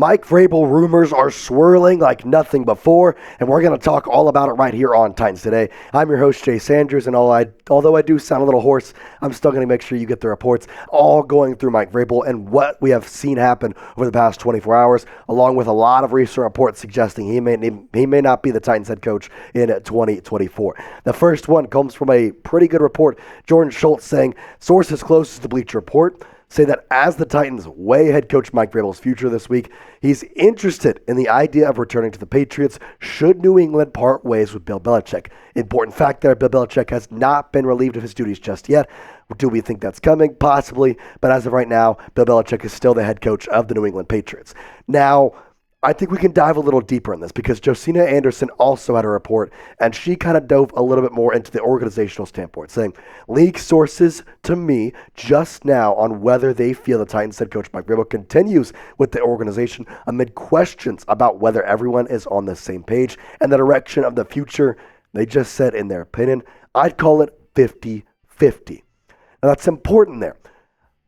Mike Vrabel rumors are swirling like nothing before, and we're going to talk all about it right here on Titans Today. I'm your host, Jay Sanders, and although I do sound a little hoarse, I'm still going to make sure you get the reports all going through Mike Vrabel and what we have seen happen over the past 24 hours, along with a lot of recent reports suggesting he may not be the Titans head coach in 2024. The first one comes from a pretty good report. Jordan Schultz saying, sources closest to Bleacher Report say that as the Titans weigh head coach Mike Vrabel's future this week, he's interested in the idea of returning to the Patriots should New England part ways with Bill Belichick. Important fact there, Bill Belichick has not been relieved of his duties just yet. Do we think that's coming? Possibly. But as of right now, Bill Belichick is still the head coach of the New England Patriots. Now, I think we can dive a little deeper in this because Josina Anderson also had a report, and she kind of dove a little bit more into the organizational standpoint, saying, league sources to me just now on whether they feel the Titans head coach Mike Vrabel continues with the organization amid questions about whether everyone is on the same page and the direction of the future. They just said, in their opinion, I'd call it 50-50. Now, that's important there.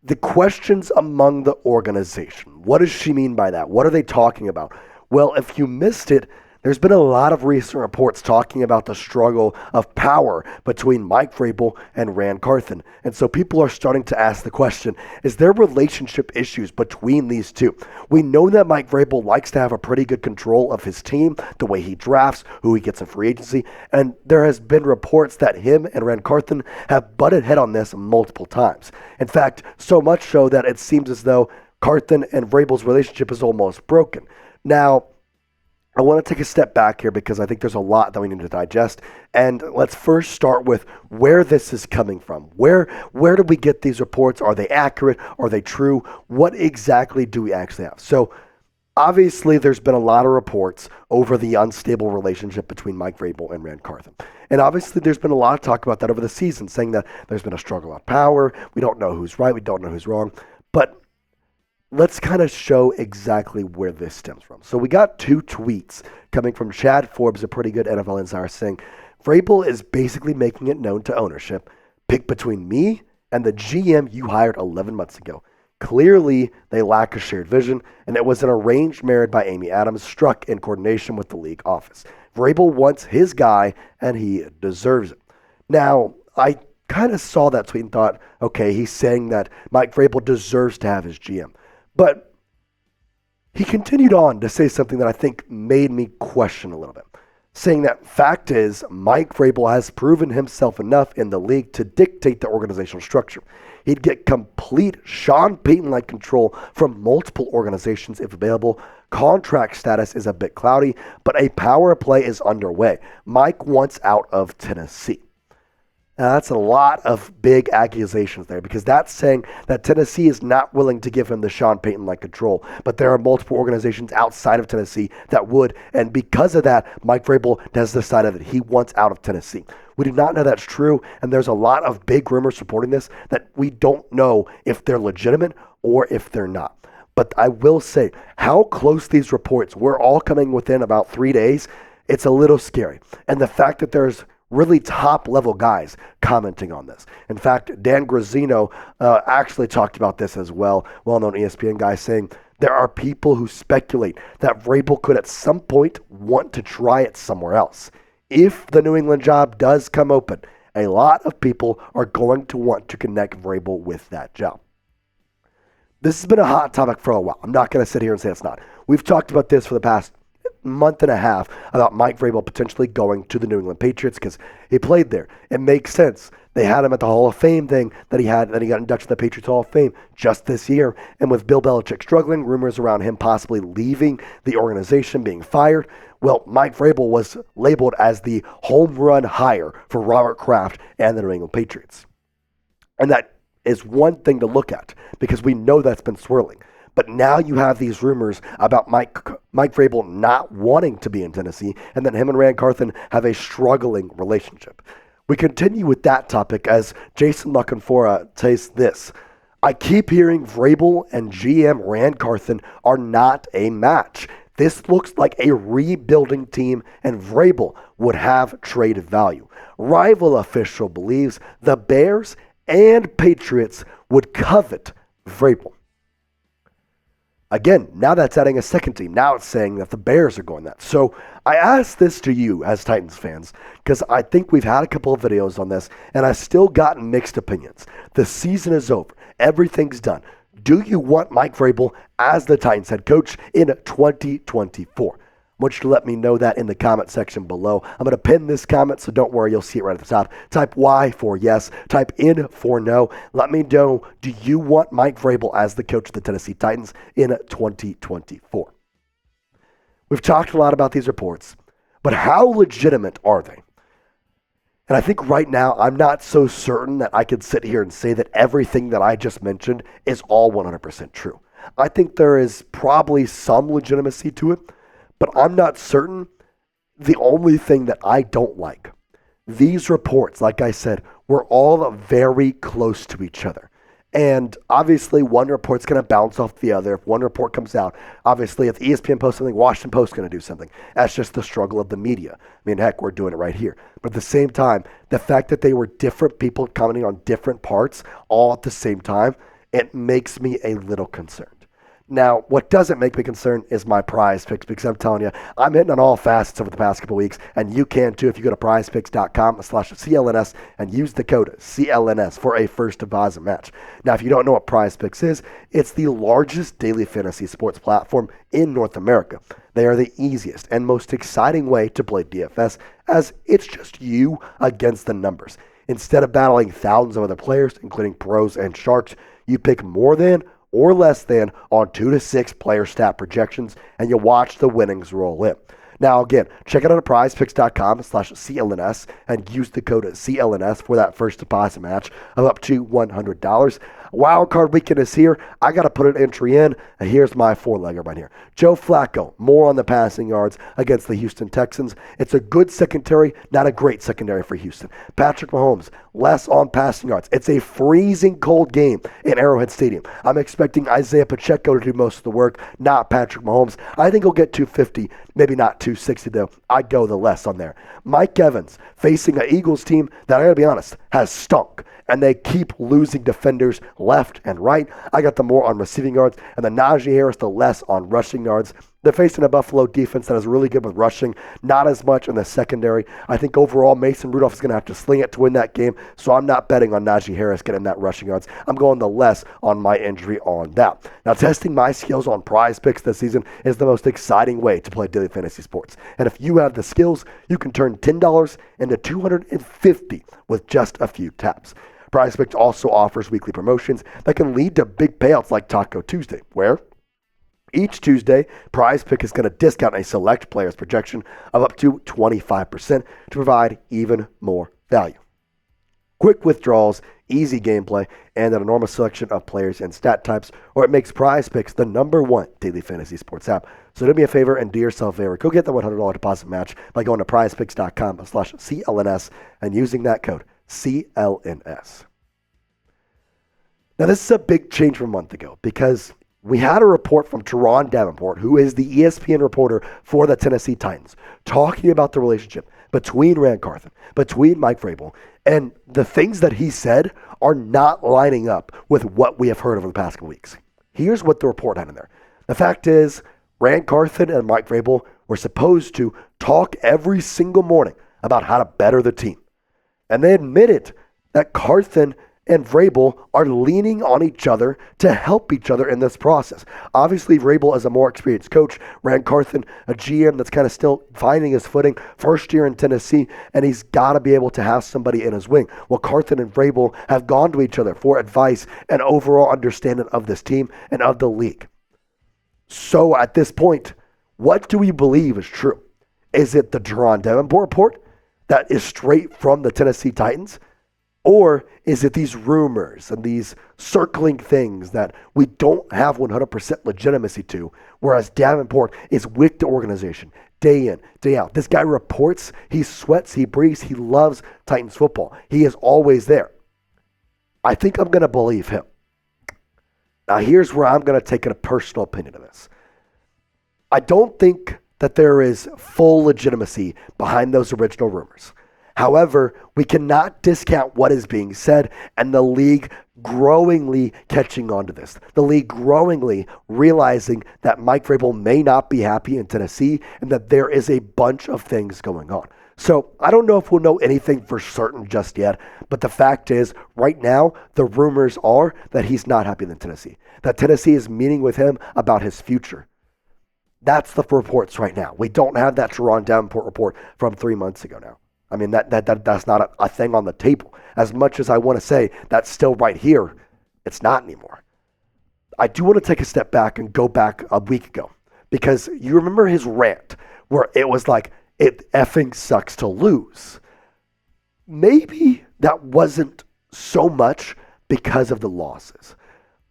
The questions among the organization. What does she mean by that? What are they talking about? Well, if you missed it, there's been a lot of recent reports talking about the struggle of power between Mike Vrabel and Carthon. And so people are starting to ask the question, is there relationship issues between these two? We know that Mike Vrabel likes to have a pretty good control of his team, the way he drafts, who he gets in free agency. And there has been reports that him and Carthon have butted head on this multiple times. In fact, so much so that it seems as though Carthon and Vrabel's relationship is almost broken. Now, I want to take a step back here because I think there's a lot that we need to digest. And let's first start with where this is coming from. Where do we get these reports? Are they accurate? Are they true? What exactly do we actually have? So obviously there's been a lot of reports over the unstable relationship between Mike Vrabel and Carthon. And obviously there's been a lot of talk about that over the season, saying that there's been a struggle of power. We don't know who's right. We don't know who's wrong. But let's kind of show exactly where this stems from. So we got two tweets coming from Chad Forbes, a pretty good NFL insider, saying, Vrabel is basically making it known to ownership, pick between me and the GM you hired 11 months ago. Clearly, they lack a shared vision, and it was an arranged marriage by Amy Adams struck in coordination with the league office. Vrabel wants his guy, and he deserves it. Now, I kind of saw that tweet and thought, okay, he's saying that Mike Vrabel deserves to have his GM. But he continued on to say something that I think made me question a little bit, saying that fact is Mike Vrabel has proven himself enough in the league to dictate the organizational structure. He'd get complete Sean Payton-like control from multiple organizations if available. Contract status is a bit cloudy, but a power play is underway. Mike wants out of Tennessee. Now, that's a lot of big accusations there because that's saying that Tennessee is not willing to give him the Sean Payton-like control. But there are multiple organizations outside of Tennessee that would. And because of that, Mike Vrabel has decided that he wants out of Tennessee. We do not know that's true. And there's a lot of big rumors supporting this that we don't know if they're legitimate or if they're not. But I will say how close these reports were all coming within about 3 days. It's a little scary. And the fact that there's really top-level guys commenting on this. In fact, Dan Graziano actually talked about this as well, well-known ESPN guy, saying there are people who speculate that Vrabel could at some point want to try it somewhere else. If the New England job does come open, a lot of people are going to want to connect Vrabel with that job. This has been a hot topic for a while. I'm not going to sit here and say it's not. We've talked about this for the past month and a half about Mike Vrabel potentially going to the New England Patriots because he played there. It makes sense. They had him at the Hall of Fame thing that he got inducted to the Patriots Hall of Fame just this year. And with Bill Belichick struggling, rumors around him possibly leaving the organization, being fired. Well, Mike Vrabel was labeled as the home run hire for Robert Kraft and the New England Patriots. And that is one thing to look at because we know that's been swirling. But now you have these rumors about Mike Vrabel not wanting to be in Tennessee, and then him and Carthon have a struggling relationship. We continue with that topic as Jason Lockenfora says this. I keep hearing Vrabel and GM Carthon are not a match. This looks like a rebuilding team, and Vrabel would have trade value. Rival official believes the Bears and Patriots would covet Vrabel. Again, now that's adding a second team. Now it's saying that the Bears are going that. So I ask this to you as Titans fans, because I think we've had a couple of videos on this, and I've still gotten mixed opinions. The season is over. Everything's done. Do you want Mike Vrabel as the Titans head coach in 2024? I want you to let me know that in the comment section below. I'm going to pin this comment, so don't worry, you'll see it right at the top. Type Y for yes, type N for no. Let me know, do you want Mike Vrabel as the coach of the Tennessee Titans in 2024? We've talked a lot about these reports, but how legitimate are they? And I think right now, I'm not so certain that I could sit here and say that everything that I just mentioned is all 100% true. I think there is probably some legitimacy to it, but I'm not certain. The only thing that I don't like, these reports, like I said, were all very close to each other. And obviously, one report's going to bounce off the other. If one report comes out, obviously, if ESPN posts something, Washington Post's going to do something. That's just the struggle of the media. I mean, heck, we're doing it right here. But at the same time, the fact that they were different people commenting on different parts all at the same time, it makes me a little concerned. Now, what doesn't make me concerned is my prize picks, because I'm telling you, I'm hitting on all facets over the past couple weeks, and you can too if you go to prizepicks.com/CLNS and use the code CLNS for a first deposit match. Now, if you don't know what PrizePicks is, it's the largest daily fantasy sports platform in North America. They are the easiest and most exciting way to play DFS, as it's just you against the numbers. Instead of battling thousands of other players, including pros and sharks, you pick more than or less than on 2 to 6 player stat projections, and you watch the winnings roll in. Now, again, check it out at prizepicks.com/CLNS and use the code CLNS for that first deposit match of up to $100. Wild card weekend is here. I got to put an entry in, and here's my four-legger right here. Joe Flacco, more on the passing yards against the Houston Texans. It's a good secondary, not a great secondary for Houston. Patrick Mahomes, less on passing yards. It's a freezing cold game in Arrowhead Stadium. I'm expecting Isaiah Pacheco to do most of the work, not Patrick Mahomes. I think he'll get 250, maybe not 260 though. I'd go the less on there. Mike Evans facing an Eagles team that, I gotta be honest, has stunk, and they keep losing defenders left and right. I got the more on receiving yards, and the Najee Harris the less on rushing yards. They're facing a Buffalo defense that is really good with rushing, not as much in the secondary. I think overall Mason Rudolph is going to have to sling it to win that game, so I'm not betting on Najee Harris getting that rushing yards. I'm going the less on my injury on that. Now, testing my skills on prize picks this season is the most exciting way to play daily fantasy sports. And if you have the skills, you can turn $10 into $250 with just a few taps. PrizePicks also offers weekly promotions that can lead to big payouts like Taco Tuesday, where each Tuesday, PrizePicks is going to discount a select player's projection of up to 25% to provide even more value. Quick withdrawals, easy gameplay, and an enormous selection of players and stat types, or it makes PrizePicks the #1 daily fantasy sports app. So do me a favor and do yourself a favor. Go get the $100 deposit match by going to prizepicks.com/CLNS and using that code CLNS. Now, this is a big change from a month ago, because we had a report from Teron Davenport, who is the ESPN reporter for the Tennessee Titans, talking about the relationship between Carthon, between Mike Vrabel, and the things that he said are not lining up with what we have heard over the past couple weeks. Here's what the report had in there. The fact is, Carthon and Mike Vrabel were supposed to talk every single morning about how to better the team. And they admitted that Carthon and Vrabel are leaning on each other to help each other in this process. Obviously, Vrabel is a more experienced coach. Carthon, a GM that's kind of still finding his footing, first year in Tennessee, and he's got to be able to have somebody in his wing. Well, Carthon and Vrabel have gone to each other for advice and overall understanding of this team and of the league. So at this point, what do we believe is true? Is it the Teron Davenport report that is straight from the Tennessee Titans? Or is it these rumors and these circling things that we don't have 100% legitimacy to, whereas Davenport is with the organization day in, day out? This guy reports, he sweats, he breathes, he loves Titans football. He is always there. I think I'm going to believe him. Now, here's where I'm going to take a personal opinion of this. I don't think that there is full legitimacy behind those original rumors. However, we cannot discount what is being said and the league growingly catching on to this. The league growingly realizing that Mike Vrabel may not be happy in Tennessee and that there is a bunch of things going on. So I don't know if we'll know anything for certain just yet, but the fact is, right now, the rumors are that he's not happy in Tennessee, that Tennessee is meeting with him about his future. That's the reports right now. We don't have that Jerron Davenport report from 3 months ago now. I mean, that's not a thing on the table. As much as I want to say that's still right here, it's not anymore. I do want to take a step back and go back a week ago, because you remember his rant where it was like, it effing sucks to lose. Maybe that wasn't so much because of the losses.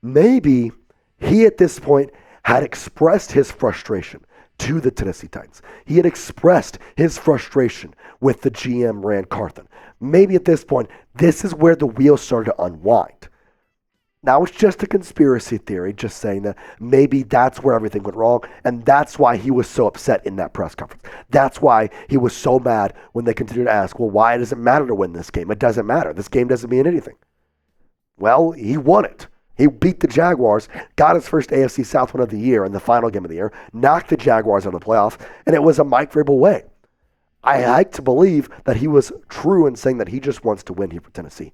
Maybe he at this point had expressed his frustration to the Tennessee Titans. He had expressed his frustration with the GM Carthon. Maybe at this point, this is where the wheels started to unwind. Now it's just a conspiracy theory, just saying that maybe that's where everything went wrong, and that's why he was so upset in that press conference. That's why he was so mad when they continued to ask, well, why does it matter to win this game? It doesn't matter. This game doesn't mean anything. Well, he won it. He beat the Jaguars, got his first AFC South win of the year in the final game of the year, knocked the Jaguars out of the playoffs, and it was a Mike Vrabel way. I like to believe that he was true in saying that he just wants to win here for Tennessee.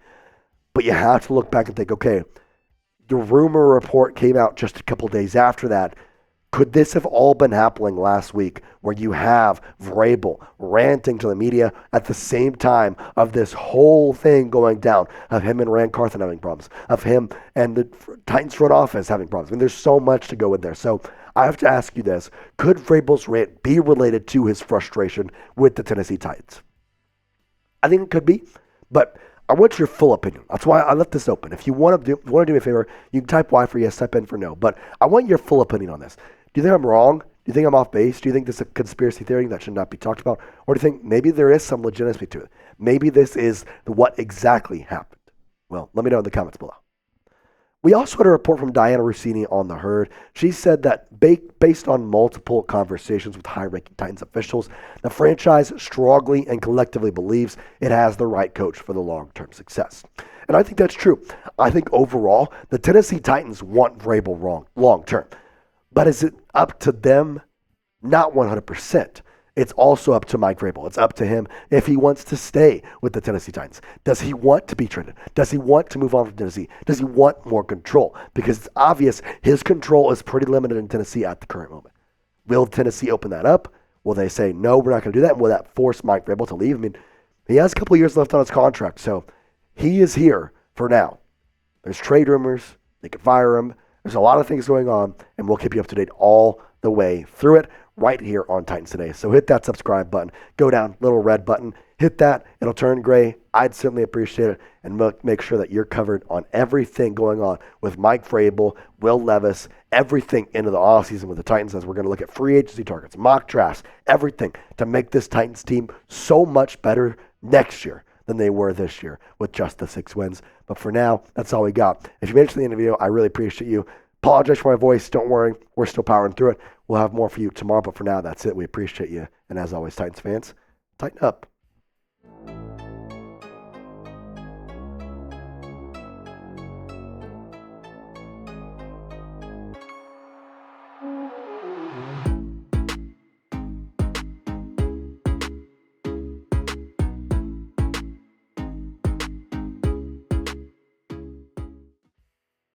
But you have to look back and think, okay, the rumor report came out just a couple days after that. Could this have all been happening last week, where you have Vrabel ranting to the media at the same time of this whole thing going down, of him and Carthon having problems, of him and the Titans front office having problems? I mean, there's so much to go in there. So I have to ask you this. Could Vrabel's rant be related to his frustration with the Tennessee Titans? I think it could be, but I want your full opinion. That's why I left this open. If you want to do me a favor, you can type Y for yes, type N for no. But I want your full opinion on this. Do you think I'm wrong? Do you think I'm off base? Do you think this is a conspiracy theory that should not be talked about? Or do you think maybe there is some legitimacy to it? Maybe this is what exactly happened? Well, let me know in the comments below. We also had a report from Dianna Russini on the herd. She said that based on multiple conversations with high-ranking Titans officials, the franchise strongly and collectively believes it has the right coach for the long-term success. And I think that's true. I think overall, the Tennessee Titans want Vrabel long-term. But is it up to them? Not 100%. It's also up to Mike Vrabel. It's up to him if he wants to stay with the Tennessee Titans. Does he want to be traded? Does he want to move on from Tennessee? Does he want more control? Because it's obvious his control is pretty limited in Tennessee at the current moment. Will Tennessee open that up? Will they say, no, we're not going to do that? And will that force Mike Vrabel to leave? I mean, he has a couple of years left on his contract, so he is here for now. There's trade rumors. They could fire him. There's a lot of things going on, and we'll keep you up to date all the way through it right here on Titans Today. So hit that subscribe button. Go down, little red button. Hit that. It'll turn gray. I'd certainly appreciate it, and make sure that you're covered on everything going on with Mike Vrabel, Will Levis, everything into the offseason with the Titans, as we're going to look at free agency targets, mock drafts, everything to make this Titans team so much better next year than they were this year with just the 6 wins. But for now, that's all we got. If you made it to the end of the video, I really appreciate you. Apologize for my voice. Don't worry. We're still powering through it. We'll have more for you tomorrow. But for now, that's it. We appreciate you. And as always, Titans fans, tighten up.